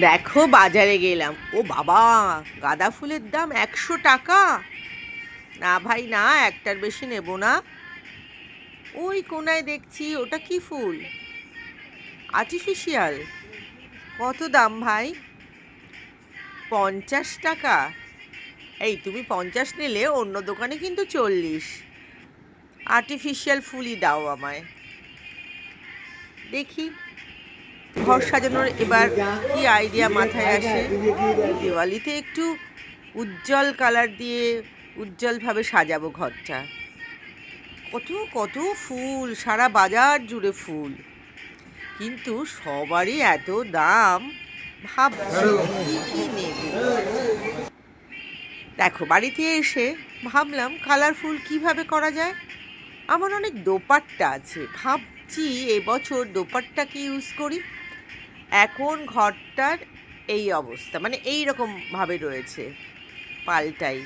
দেখো বাজারে গেলাম, ও বাবা, গাঁদা ফুলের দাম 100 টাকা। না ভাই না, একটার বেশি নেব না। ওই কোনায় দেখছি, ওটা কি ফুল? আর্টিফিশিয়াল? কত দাম ভাই? 50 টাকা? এই তুমি 50 নিলে অন্য দোকানে কিন্তু 40। আর্টিফিশিয়াল ফুলই দাও আমায়। দেখি ঘর সাজানোর এবার কি আইডিয়া মাথায় আসে। দিওয়ালিতে একটু উজ্জ্বল কালার দিয়ে উজ্জ্বলভাবে সাজাবো ঘরটা। কত কত ফুল, সারা বাজার জুড়ে ফুল, কিন্তু সবারই এত দাম। ভাবছি কি কি নেব। দেখো বাড়িতে এসে ভাবলাম কালারফুল কিভাবে করা যায়। আমার অনেক দোপাট্টা আছে, ভাবছি এবছর দোপাট্টাকে ইউজ করি। এখন ঘরটার এই অবস্থা, মানে এই রকম ভাবে রয়েছে, পাল্টাই।